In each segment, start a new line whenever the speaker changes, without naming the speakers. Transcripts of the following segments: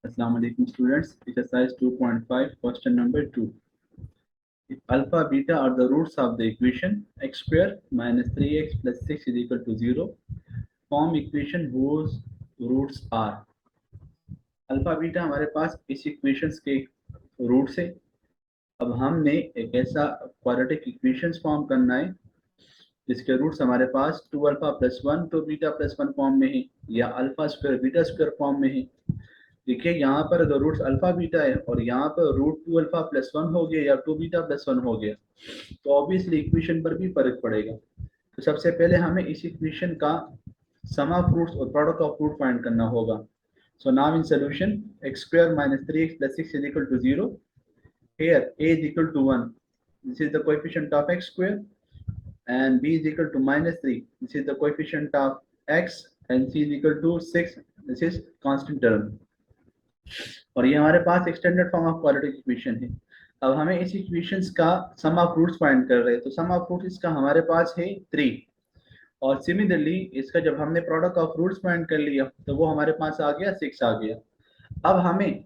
Assalamu alaikum students. Exercise 2.5 question number 2. If alpha beta are the roots of the equation x square minus 3x plus 6 is equal to 0, form equation whose roots are. Alpha beta हमारे पास इस equations के roots है। अब हमने एक ऐसा quadratic equations form करना है जिसके रूट्स हमारे पास 2 alpha plus 1 2 beta plus 1 form में है या alpha square beta square form में है। देखिए यहाँ पर अगर रूट्स अल्फा बीटा है और यहाँ पर रूट 2 अल्फा प्लस 1 हो गया या 2 बीटा प्लस 1 हो गया तो ऑब्वियसली इक्वेशन पर भी फर्क पड़ेगा। तो सबसे पहले हमें इस इक्वेशन का सम ऑफ रूट्स और प्रोडक्ट ऑफ रूट फाइंड करना होगा। So now in solution, x square minus 3x plus 6 is equal to 0. Here a is equal to 1. This is the coefficient of x square, and b is equal to minus 3. This is the coefficient of x, and c is equal to 6. This is constant term. और ये हमारे पास एक standard form of quadratic equation है। अब हमें इस equations का सम of roots find कर रहे हैं, तो सम ऑफ रूट्स इसका हमारे पास है 3। और सिमिलरली इसका जब हमने प्रोडक्ट ऑफ रूट्स फाइंड कर लिया तो वो हमारे पास आ गया 6 आ गया। अब हमें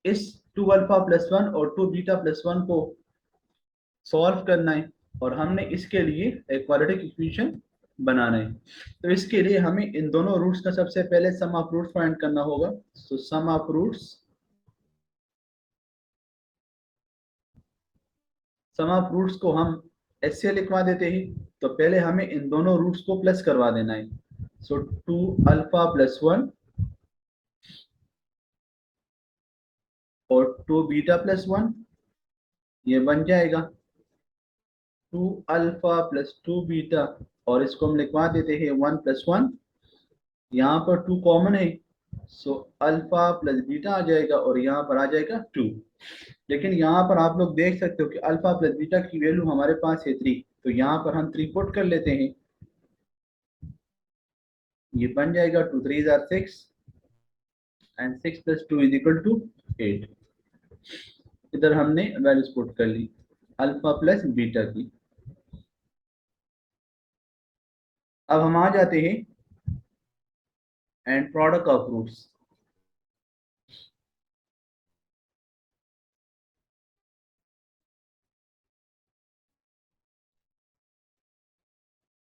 इस 2 अल्फा प्लस 1 और 2 बीटा प्लस 1 को सॉल्व करना है और हमने इसके लिए एक क्वाड्रेटिक इक्वेशन बनाना है। तो इसके लिए हमें इन दोनों रूट्स का सबसे पहले सम ऑफ रूट्स फाइंड करना होगा। सो सम ऑफ रूट्स को हम ऐसे लिखवा देते हैं। तो पहले हमें इन दोनों रूट्स को प्लस करवा देना है। सो 2 अल्फा प्लस 1 और 2 बीटा प्लस 1 ये बन जाएगा 2 अल्फा प्लस 2 बीटा, और इसको हम लिखवा देते हैं 1 प्लस 1। यहाँ पर 2 कॉमन है, सो अल्फा प्लस बीटा आ जाएगा और यहाँ पर आ जाएगा 2। लेकिन यहाँ पर आप लोग देख सकते हो कि अल्फा प्लस बीटा की वैल्यू हमारे पास है 3, तो यहाँ पर हम 3 पुट कर लेते हैं। ये बन जाएगा 2 3 or 6 and 6 plus 2 is equal to 8। इधर हमने वैल्यूज पुट कर ली अल्फा प्लस बीटा की। अब हम आ जाते हैं and product of roots.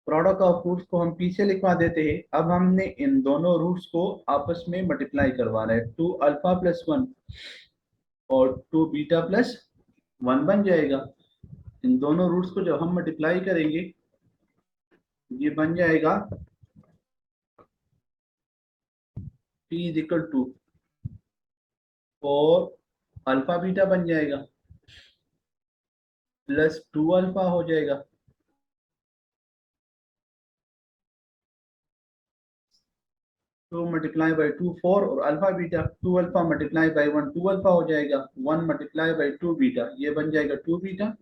Product of roots को हम पीछे लिखवा देते हैं। अब हमने इन दोनों रूट्स को आपस में मल्टीप्लाई करवाना है। 2 अल्फा प्लस 1 और 2 बीटा प्लस 1 बन जाएगा। इन दोनों रूट्स को जब हम मल्टीप्लाई करेंगे ये बन जाएगा p is equal to 4 alpha beta बन जाएगा प्लस 2 अल्फा हो जाएगा 2 मल्टीप्लाई बाई 2 4 और alpha beta 2 alpha multiply by 1 2 alpha हो जाएगा 1 मल्टीप्लाई बाई 2 बीटा, ये बन जाएगा 2 बीटा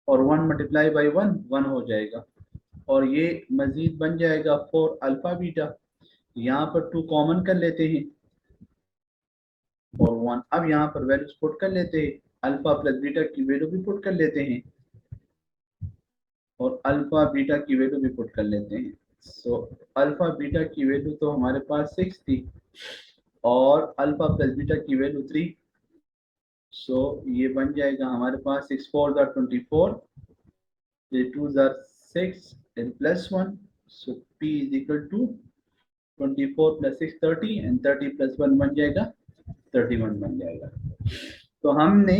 और 1 मल्टीप्लाई बाई 1 1 हो जाएगा और ये मजीद बन जाएगा 4 अल्फा बीटा। यहाँ पर 2 कॉमन कर लेते हैं और 1। अब यहाँ पर वैल्यूज पुट कर लेते हैं। अल्फा प्लस बीटा की वैल्यू भी पुट कर लेते हैं और अल्फा बीटा की वैल्यू भी पुट कर लेते हैं। सो अल्फा बीटा की वैल्यू तो हमारे पास 6 थी और अल्फा प्लस बीटा की वैल्यू 3। सो ये बन जाएगा हमारे पास 6 4 are 24, 2 or 6 and plus 1, so p is equal to 24 plus 6 30 and 30 plus 1 बन जाएगा 31 बन जाएगा। तो हमने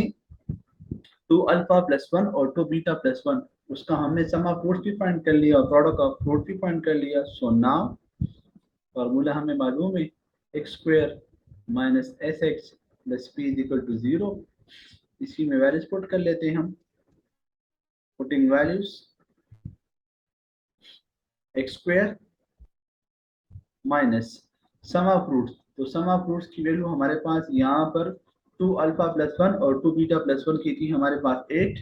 2 अल्फा प्लस 1 और 2 बीटा प्लस 1 उसका हमने सम ऑफ रूट्स भी फाइंड कर लिया और प्रोडक्ट ऑफ रूट भी फाइंड कर लिया। सो नाउ फार्मूला हमें मालूम है x square minus s x plus p is equal to 0। इसी में वैल्यूज पुट कर लेते हैं हम। Putting values x square minus sum of roots, तो सम ऑफ रूट्स की वैल्यू हमारे पास यहाँ पर 2 अल्फा प्लस 1 और 2 बीटा प्लस 1 की थी हमारे पास 8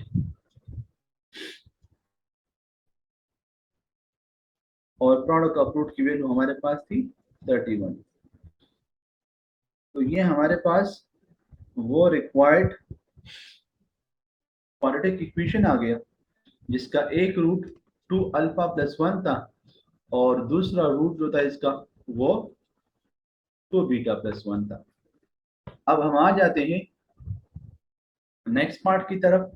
और प्रोडक्ट ऑफ रूट की वैल्यू हमारे पास थी 31। तो ये हमारे पास वो रिक्वायर्ड क्वाड्रेटिक इक्वेशन आ गया जिसका एक रूट 2 अल्फा प्लस 1 था और दूसरा रूट जो था इसका वो तो बीटा प्लस 1 था। अब हम आ जाते हैं नेक्स्ट पार्ट की तरफ,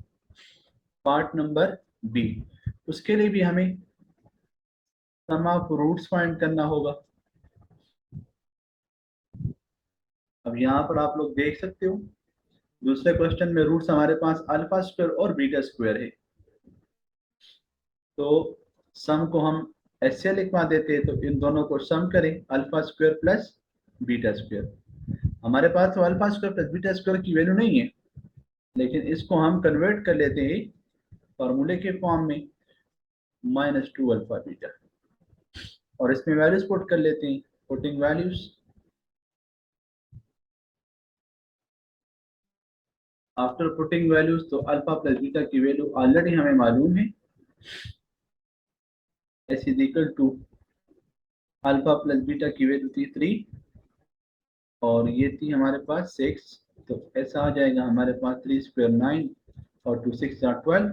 पार्ट नंबर बी। उसके लिए भी हमें सम ऑफ रूट्स फाइंड करना होगा। अब यहाँ पर आप लोग देख सकते हो दूसरे क्वेश्चन में रूट्स हमारे पास अल्फा स्क्वायर और बीटा स्क्वायर है, तो सम को हम ऐसे लिखवा देते हैं, तो इन दोनों को सम करें, alpha square plus beta square. हमारे पास तो alpha square plus beta square की वैल्यू नहीं है, लेकिन इसको हम कन्वर्ट कर लेते हैं फॉर्मूले के फॉर्म में, -2 अल्फा बीटा, और इसमें वैल्यूज पुट कर लेते हैं। Putting values, after putting values, तो अल्फा प्लस बीटा की वैल्यू ऑलरेडी हमें मालूम है, s is equal to alpha plus beta की वैल्यू थी 3 और ये थी हमारे पास 6, तो ऐसा आ जाएगा हमारे पास 3 स्क्वायर 9 और 2 6 12,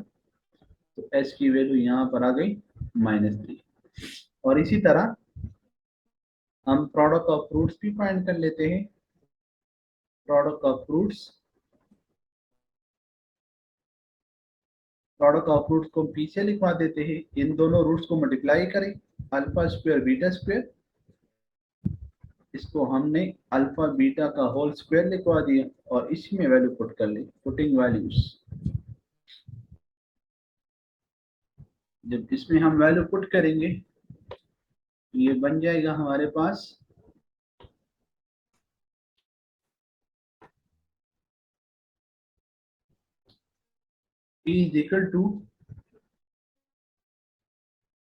तो एस की वैल्यू यहाँ पर आ गई -3। और इसी तरह हम प्रोडक्ट ऑफ फ्रूट्स भी फाइंड कर लेते हैं। Product of fruits, product of roots को पीछे लिखवा देते हैं, इन दोनों रूट्स को मल्टीप्लाई करें, अल्फा स्क्वायर बीटा स्क्वायर, इसको हमने अल्फा बीटा का होल स्क्वायर लिखवा दिया और इसी में वैल्यू पुट कर ली, पुटिंग वैल्यूज। जब इसमें हम वैल्यू पुट करेंगे तो ये बन जाएगा हमारे पास P is equal to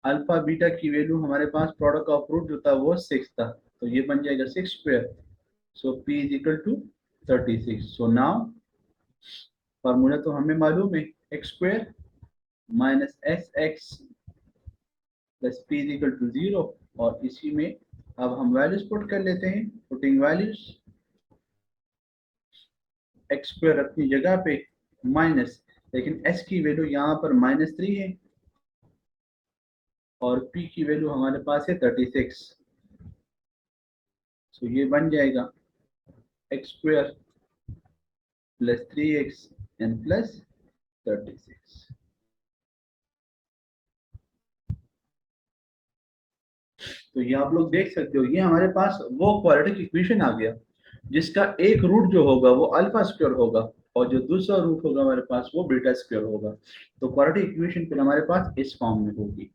alpha beta की वैल्यू, हमारे पास प्रोडक्ट ऑफ रूट जो था वो 6 था, तो ये बन जाएगा 6 square, so P is equal to 36। So now formula तो हमें मालूम है, x square minus s x plus p is equal to 0, और इसी में अब हम वैल्यूज पुट कर लेते हैं, पुटिंग वैल्यूज, एक्स स्क्वायर अपनी जगह पे माइनस, लेकिन एस की वैल्यू यहाँ पर -3 है और पी की वैल्यू हमारे पास है 36, सो ये बन जाएगा x square plus 3x and plus 36। तो ये आप लोग देख सकते हो, ये हमारे पास वो क्वाड्रेटिक इक्वेशन आ गया जिसका एक रूट जो होगा वो अल्फा स्क्वायर होगा और जो दूसरा रूट होगा हमारे पास वो बीटा स्क्वायर होगा। तो क्वाड्रेटिक इक्वेशन फिर हमारे पास इस फॉर्म में होगी।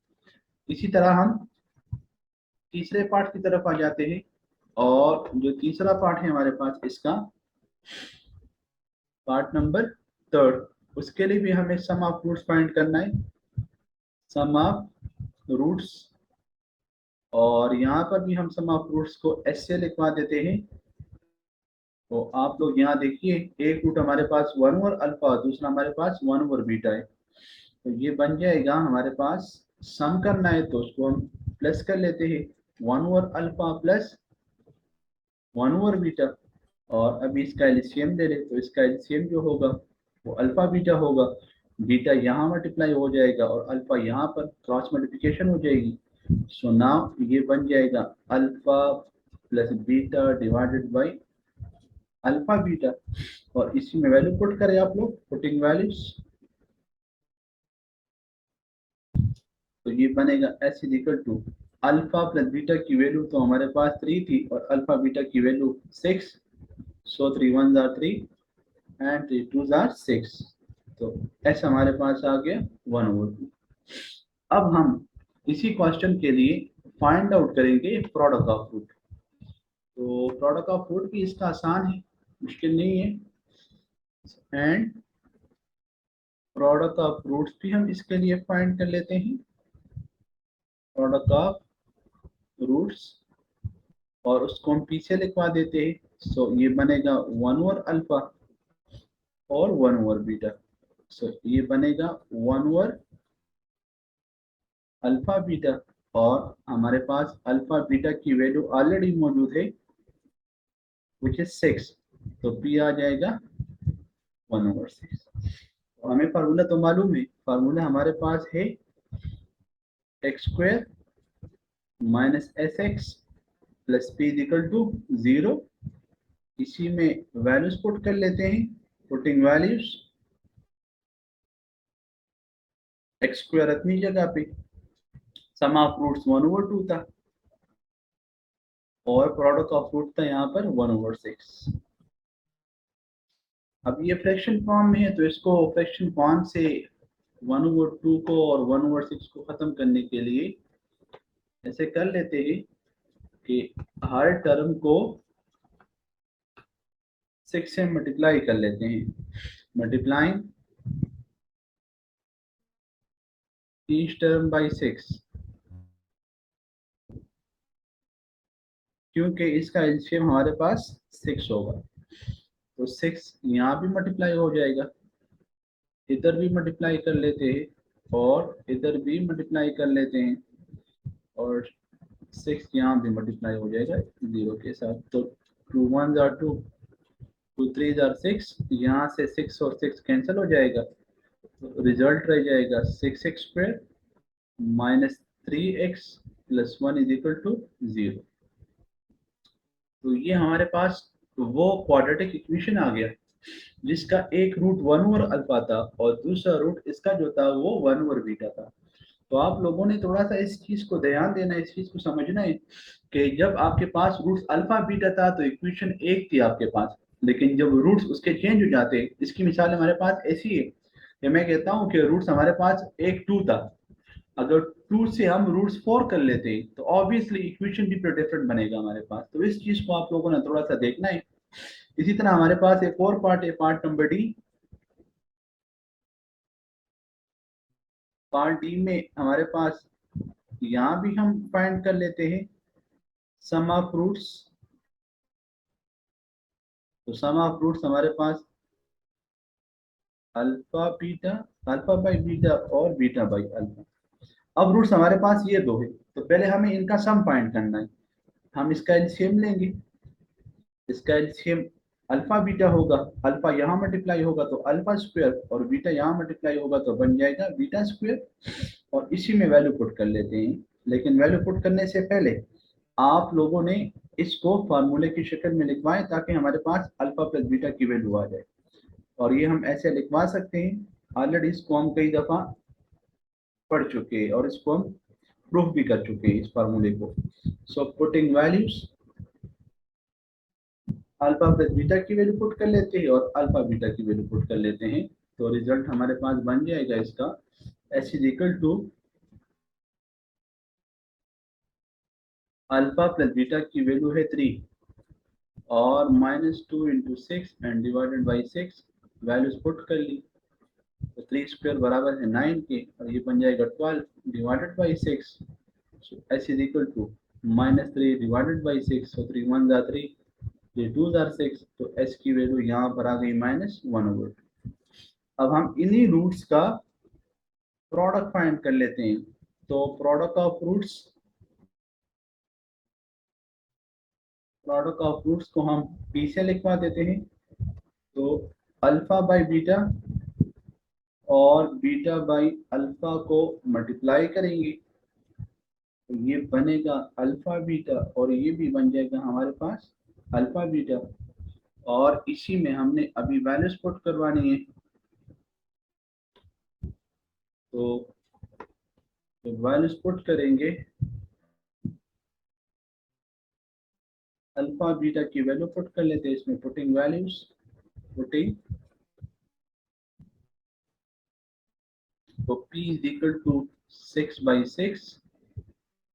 इसी तरह हम तीसरे पार्ट की तरफ आ जाते हैं, और जो तीसरा पार्ट है हमारे पास इसका पार्ट नंबर थर्ड, उसके लिए भी हमें सम ऑफ रूट्स फाइंड करना है, सम ऑफ रूट्स, और यहाँ पर भी हम सम ऑफ रूट्स को ऐसे लिखवा देते हैं। तो आप लोग यहाँ देखिए, एक रूट हमारे पास 1 ओवर अल्फा, दूसरा हमारे पास 1 ओवर बीटा है, तो ये बन जाएगा हमारे पास, सम करना है तो उसको हम प्लस कर लेते हैं, 1 over alpha plus 1 over beta, और अभी इसका एलसीएम ले ले तो इसका एलसीएम जो होगा वो अल्फा बीटा होगा, बीटा यहाँ मल्टीप्लाई हो जाएगा और अल्फा यहाँ पर क्रॉस मल्टीप्लिकेशन हो जाएगी। सो नाउ ये बन जाएगा alpha plus beta divided by alpha beta, और इसी में वैल्यू पुट करें आप लोग, पुटिंग वैल्यूज, तो ये बनेगा s is equal to alpha plus beta की वैल्यू तो हमारे पास 3 थी और अल्फा बीटा की value 6, so 3 1 or 3 and 3 2 or 6, तो एस हमारे पास आ गया 1/2। अब हम इसी क्वेश्चन के लिए फाइंड आउट करेंगे प्रोडक्ट ऑफ रूट। तो प्रोडक्ट ऑफ रूट भी इसका आसान है, मुश्किल नहीं है, एंड प्रोडक्ट ऑफ रूट्स भी हम इसके लिए फाइंड कर लेते हैं, प्रोडक्ट ऑफ रूट्स, और उसको हम पीछे लिखवा देते हैं। सो ये बनेगा 1 ओवर अल्फा और 1 ओवर बीटा, सो ये बनेगा 1 ओवर अल्फा बीटा, और हमारे पास अल्फा बीटा की वैल्यू ऑलरेडी मौजूद है विच इज 6, तो पी आ जाएगा 1/6। तो हमें फार्मूला तो मालूम है, फार्मूला हमारे पास है x square minus s x plus p is equal to 0। इसी में वैल्यूज पुट कर लेते हैं, पुटिंग वैल्यूज एक्स स्क्वायर अपनी जगह पे, सम ऑफ रूट्स 1/2 था और प्रोडक्ट ऑफ रूट था यहाँ पर 1/6। अब ये फ्रैक्शन फॉर्म में है तो इसको फ्रैक्शन फॉर्म से 1/2 को और 1/6 को खत्म करने के लिए ऐसे कर लेते हैं कि हर टर्म को 6 से मल्टीप्लाई कर लेते हैं, मल्टीप्लाइंग ईच टर्म बाय 6, क्योंकि इसका एलसीएम हमारे पास 6 होगा तो 6 यहाँ भी मल्टीप्लाई हो जाएगा, इधर भी मल्टीप्लाई कर लेते हैं और इधर भी मल्टीप्लाई कर लेते हैं और 6 यहाँ भी मल्टीप्लाई हो जाएगा 0 के साथ। तो 2 1 जार 2, 2 3 जार 6, यहाँ से 6 और 6 कैंसिल हो जाएगा तो रिजल्ट रह जाएगा 6x square minus 3x plus 1 is equal to 0। तो ये हमारे पास वो क्वाड्रेटिक इक्वेशन आ गया जिसका एक रूट 1/अल्फा था और दूसरा रूट इसका जो था वो 1/बीटा था। तो आप लोगों ने थोड़ा सा इस चीज को ध्यान देना है, इस चीज को समझना है कि जब आपके पास रूट्स अल्फा बीटा था तो इक्वेशन एक थी आपके पास, लेकिन जब रूट्स उसके चेंज हो जाते हैं, इसकी मिसाल हमारे पास ऐसी है कि मैं कहता हूँ कि रूट्स हमारे पास एक 2 था, अगर 2 से हम रूट्स 4 कर लेते हैं तो ऑब्वियसली इक्वेशन भी डिफरेंट बनेगा हमारे पास। तो इस चीज को आप लोगों ने थोड़ा सा देखना है। इसी तरह हमारे पास एक और पार्ट है, part number D. Part D में हमारे पास यहाँ भी हम फाइंड कर लेते हैं सम ऑफ रूट्स। तो सम ऑफ रूट्स हमारे पास alpha beta, alpha by beta और बीटा बाई अल्फा। अब रूट्स हमारे पास ये दो है तो पहले हमें इनका सम फाइंड करना है। हम इसका एलसीएम लेंगे, इसका एलसीएम अल्फा बीटा होगा, अल्फा यहाँ मल्टीप्लाई होगा तो अल्फा स्क्वायर और बीटा यहाँ मल्टीप्लाई होगा तो बन जाएगा बीटा स्क्वायर और इसी में वैल्यू पुट कर लेते हैं। लेकिन वैल्यू पुट करने से पहले आप लोगों ने इसको फार्मूले की शक्ल में लिखवाएं ताकि हमारे पास अल्फा प्लस बीटा की वैल्यू आ जाए। और ये हम ऐसे लिखवा सकते हैं, ऑलरेडी इसको हम कई दफा पढ़ चुके हैं और इसको हम प्रूफ भी कर चुके हैं इस फार्मूले को। So putting values alpha plus beta की वैल्यू पुट कर लेते हैं और अल्फा बीटा की वैल्यू पुट कर लेते हैं तो रिजल्ट हमारे पास बन जाएगा इसका s is equal to alpha plus beta की वैल्यू है 3 और -2 into 6 and divided by 6, values put कर ली तो 3 स्क्वायर बराबर है 9 के और ये बन जाएगा 12 divided by 6। So s is equal to -3 divided by 6, so 3 1 जा 3, ये 2 जार 6, तो एस की वैल्यू यहाँ पर आ गई -1/2। अब हम इन्हीं रूट्स का प्रोडक्ट फाइंड कर लेते हैं। तो प्रोडक्ट ऑफ रूट्स को हम पी से लिखवा देते हैं। तो अल्फा बाई बीटा और बीटा बाई अल्फा को मल्टीप्लाई करेंगे तो ये बनेगा अल्फा बीटा और ये भी बन जाएगा हमारे पास अल्फा बीटा और इसी में हमने अभी वैल्यूज पुट करवानी है। तो वैल्यूज पुट करेंगे, अल्फा बीटा की वैल्यू पुट कर लेते हैं इसमें, पुटिंग वैल्यूज, पुटिंग तो p इज इक्वल टू 6/6,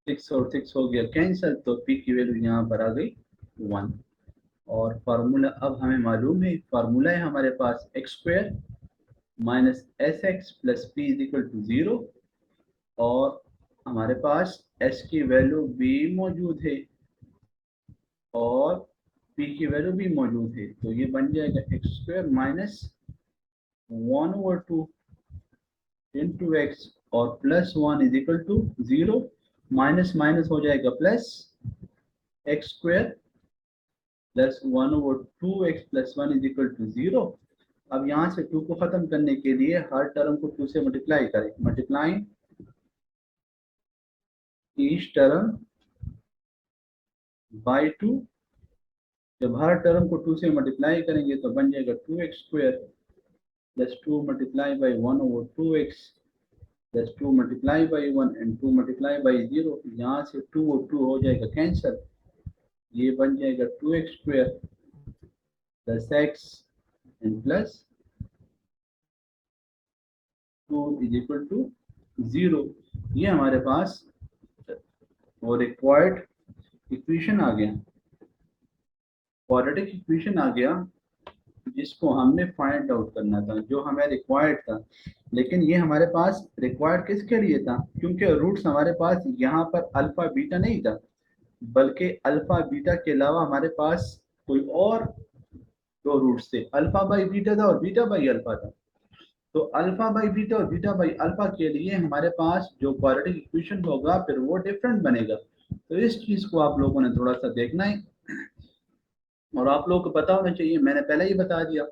6 और 6 हो गया कैंसिल तो p की वैल्यू यहाँ पर आ गई 1। और फार्मूला अब हमें मालूम है, फार्मूला है हमारे पास x square minus s x plus p is equal to 0 और हमारे पास s की वैल्यू भी मौजूद है और p की वैल्यू भी मौजूद है तो ये बन जाएगा x square minus 1/2 into x और plus 1 is equal to 0, minus minus हो जाएगा plus, x square plus 1/2x plus 1 is equal to 0। अब यहाँ से 2 को खत्म करने के लिए हर टर्म को 2 से मल्टीप्लाई करें, multiplying each term by two. जब हर टर्म को 2 से मल्टीप्लाई करेंगे तो बन जाएगा 2x² plus 2 multiply by 1/2x plus 2 multiply by 1 and 2 multiply by 0। यहाँ से 2 और 2 हो जाएगा कैंसिल, ये बन जाएगा 2x² plus x and plus 2 is equal to 0। ये हमारे पास और रिक्वायर्ड इक्वेशन आ गया, क्वाड्रेटिक इक्वेशन आ गया, जिसको हमने फाइंड आउट करना था, जो हमें रिक्वायर्ड था। लेकिन ये हमारे पास रिक्वायर्ड किसके लिए था? क्योंकि रूट्स हमारे पास यहाँ पर अल्फा बीटा नहीं था, बल्कि अल्फा बीटा के अलावा हमारे पास कोई और दो रूट्स थे, अल्फा बाई बीटा था और बीटा बाई अल्फा था। तो अल्फा बाई बीटा और बीटा बाई अल्फा के लिए हमारे पास जो क्वाड्रेटिक इक्वेशन होगा फिर वो डिफरेंट बनेगा। तो इस चीज को आप लोगों ने थोड़ा सा देखना है और आप लोगों को पता होना चाहिए, मैंने पहले ही बता दिया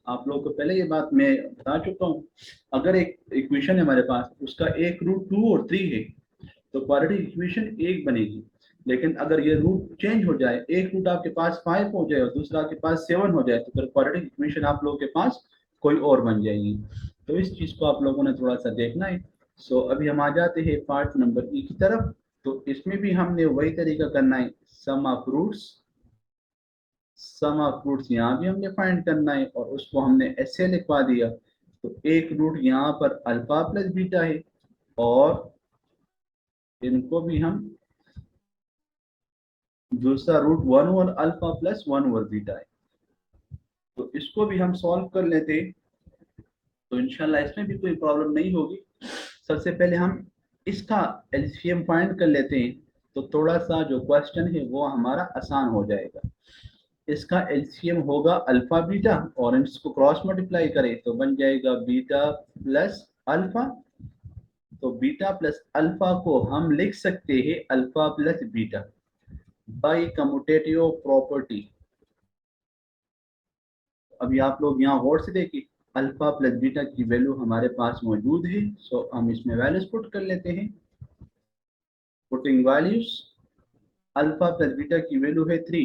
आप लोगों को, पहले ये बात मैं बता चुका हूँ। अगर एक इक्वेशन है हमारे पास, उसका एक रूट 2 और 3 है तो क्वाड्रेटिक इक्वेशन एक बनेगी। लेकिन अगर ये रूट चेंज हो जाए, एक रूट आपके पास 5 हो जाए और दूसरा आपके पास 7 हो जाए, तो फिर क्वाड्रेटिक इक्वेशन आप लोगों के पास कोई और बन जाएगी। तो इस चीज को आप लोगों ने थोड़ा सा देखना है। सो अभी हम आ जाते हैं पार्ट नंबर ई की तरफ। तो इसमें भी हमने वही तरीका करना है, sum of roots, sum of roots यहाँ भी हमने फाइंड करना है और उसको हमने ऐसे लिखवा दिया। तो एक रूट यहाँ पर अल्फा प्लस बीटा है और इनको भी हम दूसरा root 1 over alpha plus 1 over beta है, तो इसको भी हम सॉल्व कर लेते हैं। तो इंशाल्लाह इसमें भी कोई प्रॉब्लम नहीं होगी। सबसे पहले हम इसका एलसीएम फाइंड कर लेते हैं, तो थोड़ा सा जो क्वेश्चन है वो हमारा आसान हो जाएगा। इसका एलसीएम होगा अल्फा बीटा और इसको क्रॉस मल्टीप्लाई करें तो बन जाएगा बीटा प्लस अल्फा। तो बीटा प्लस अल्फा को हम लिख सकते हैं alpha plus beta by commutative property. अभी आप लोग यहाँ गौर से देखिए, अल्फा प्लस बीटा की वैल्यू हमारे पास मौजूद है। सो हम इसमें वैल्यूज पुट कर लेते हैं। Putting values, alpha plus beta की वैल्यू है 3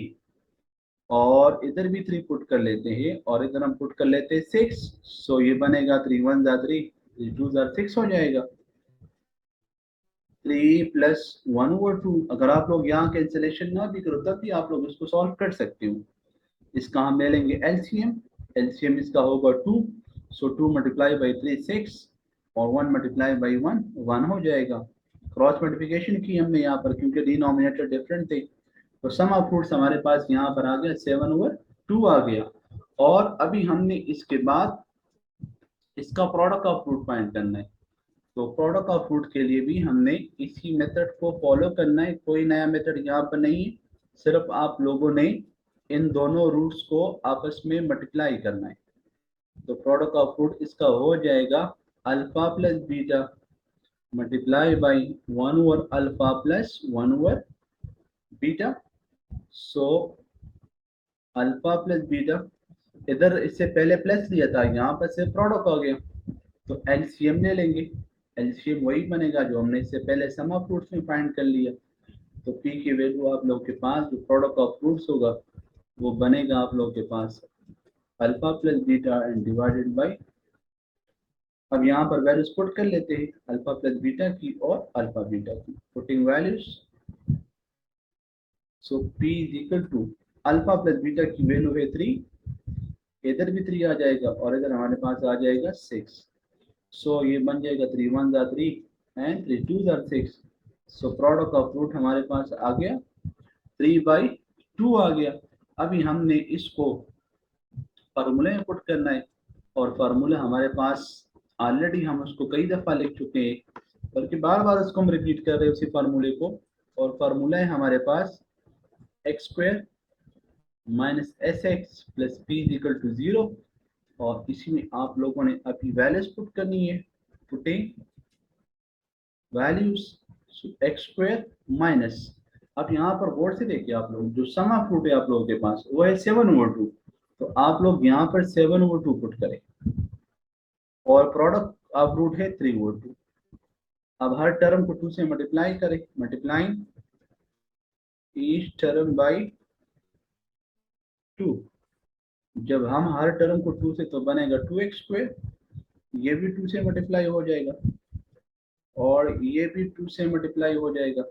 और इधर भी 3 पुट कर लेते हैं और इधर हम पुट कर लेते हैं 6। सो ये बनेगा 3 1 जा 3, 3 2 जा 6 हो जाएगा। 3 प्लस 1 ओवर 2, अगर आप लोग यहाँ कैंसिलेशन ना भी करो तब भी आप लोग इसको सॉल्व कर सकते हो। इसका हम ले लेंगे एलसीएम, एलसीएम इसका होगा 2। सो 2 मल्टीप्लाई बाई 3 6 और 1 मल्टीप्लाई बाई 1 1 हो जाएगा। क्रॉस मल्टीप्लिकेशन की हमने यहाँ पर क्योंकि डिनोमिनेटर डिफरेंट थे, तो सम ऑफ फ्रूट्स हमारे पास यहाँ पर आ गया 7 ओवर 2 आ गया। और अभी हमने इसके बाद इसका प्रोडक्ट ऑफ फ्रूट फाइंड करना है। तो प्रोडक्ट ऑफ फ्रूट के लिए भी हमने इसी मेथड को फॉलो करना है, कोई नया मेथड यहाँ पर नहीं है, सिर्फ आप लोगों ने इन दोनों रूट्स को आपस में मल्टीप्लाई करना है। तो प्रोडक्ट ऑफ फ्रूट इसका हो जाएगा alpha plus beta multiply by 1 over alpha plus 1 over beta. So alpha plus beta, इधर इससे पहले प्लस लिया था, यहाँ पर से प्रोडक्ट हो गया, तो एलसीएम ले लेंगे। एलसीएम वही बनेगा जो हमने इससे पहले सम ऑफ फ्रूट्स में फाइंड कर लिया। तो पी की वैल्यू आप लोग के पास जो प्रोडक्ट ऑफ फ्रूट्स होगा वो बनेगा आप लोग के पास alpha plus beta and divided by, अब यहाँ पर वैल्यूज पुट कर लेते हैं अल्फा प्लस बीटा की और अल्फा बीटा की। Putting values, so p is equal to alpha plus beta की वैल्यू है 3, इधर भी 3 आ जाएगा और इधर हमारे पास आ जाएगा 6। सो ये बन जाएगा 3 1 जा 3 एंड 3 2 जा 6। सो प्रोडक्ट ऑफ फ्रूट हमारे पास आ गया 3/2 आ गया। अभी हमने इसको फार्मूले में पुट करना है और फार्मूला हमारे पास ऑलरेडी हम उसको कई दफ़ा लिख चुके हैं, बल्कि बार बार उसको हम रिपीट कर रहे हैं उसी फार्मूले को। और फार्मूला है हमारे पास x² minus s x plus p equal to 0 और इसी में आप लोगों ने अभी वैल्यूज पुट करनी है। पुटिंग वैल्यूज x² माइनस, अब यहाँ पर बोर्ड से देखिए आप लोग, जो सम ऑफ फ्रूट है आप लोगों के पास वो है 7 ओवर 2, तो आप लोग यहाँ पर 7 ओवर 2 पुट करें और प्रोडक्ट ऑफ रूट है 3 ओवर 2। अब हर टर्म को 2 से मल्टीप्लाई करें, मल्टीप्लाइंग ईच टर्म बाई 2। जब हम हर टर्म को 2 से, तो बनेगा 2x², ये भी 2 से मल्टीप्लाई हो जाएगा और ये भी 2 से मल्टीप्लाई हो जाएगा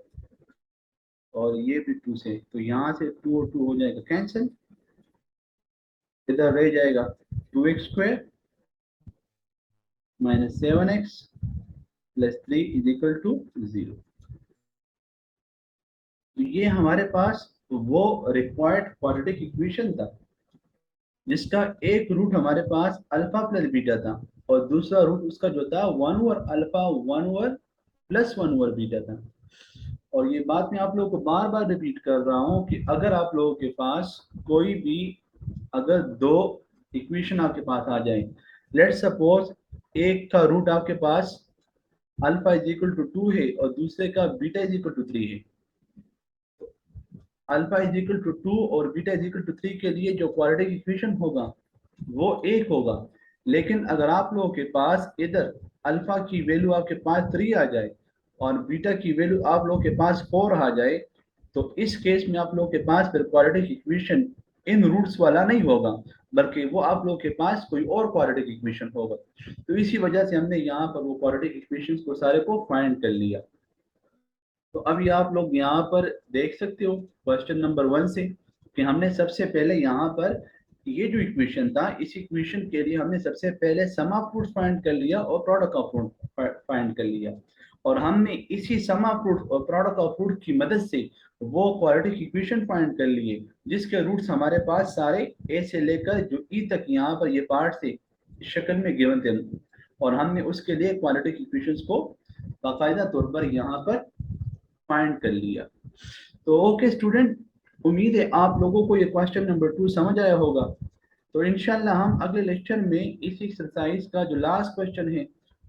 और ये भी 2 से, तो यहाँ से 2 और 2 हो जाएगा कैंसिल। इधर रह जाएगा 2x² minus 7x plus 3 is equal to 0। तो ये हमारे पास वो रिक्वायर्ड क्वाड्रेटिक इक्वेशन था जिसका एक रूट हमारे पास अल्फा प्लस बीटा था और दूसरा रूट उसका जो था 1 over alpha 1 over plus 1 over beta था। और ये बात मैं आप लोगों को बार बार रिपीट कर रहा हूँ कि अगर आप लोगों के पास कोई भी अगर दो इक्वेशन आपके पास आ जाए, लेट सपोज एक का रूट आपके पास अल्फा इज इक्वल टू 2 है और दूसरे का बीटा इज इक्वल टू 3 है, अल्फा इज इक्वल टू 2 और बीटा इज इक्वल टू 3 के लिए जो क्वाड्रेटिक इक्वेशन होगा वो एक होगा। लेकिन अगर आप लोगों के पास इधर अल्फा की वैल्यू आपके पास 3 आ जाए और बीटा की वैल्यू आप लोगों के पास 4 आ जाए, तो इस केस में आप लोगों के पास फिर क्वाड्रेटिक इक्वेशन इन रूट्स वाला नहीं होगा, बल्कि वो आप लोगों के पास कोई और क्वाड्रेटिक इक्वेशन होगा। तो इसी वजह से हमने यहाँ पर वो क्वाड्रेटिक इक्वेशंस को सारे को फाइंड कर लिया। तो अभी आप लोग यहाँ पर देख सकते हो क्वेश्चन नंबर 1 से कि हमने सबसे पहले यहाँ पर ये जो इक्वेशन था, इस इक्वेशन के लिए हमने सबसे पहले सम ऑफ फ्रूट्स फाइंड कर लिया और प्रोडक्ट ऑफ फ्रूट फाइंड कर लिया और हमने इसी सम ऑफ फ्रूट और प्रोडक्ट ऑफ फ्रूट की मदद से वो क्वाड्रेटिक इक्वेशन फाइंड कर लिए जिसके रूट्स हमारे पास सारे ए से लेकर जो ई तक यहाँ पर ये पार्ट से शक्ल में गिवन थे और हमने उसके लिए क्वाड्रेटिक इक्वेशंस को बाकायदा तौर पर यहाँ पर फाइंड कर लिया। तो ओके स्टूडेंट, उम्मीद है आप लोगों को ये क्वेश्चन नंबर 2 समझ आया होगा। तो इंशाल्लाह हम अगले लेक्चर में इस एक्सरसाइज का जो लास्ट क्वेश्चन है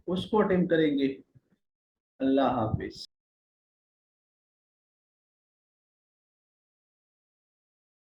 उसको अटेम्प्ट करेंगे। अल्लाह हाफिज।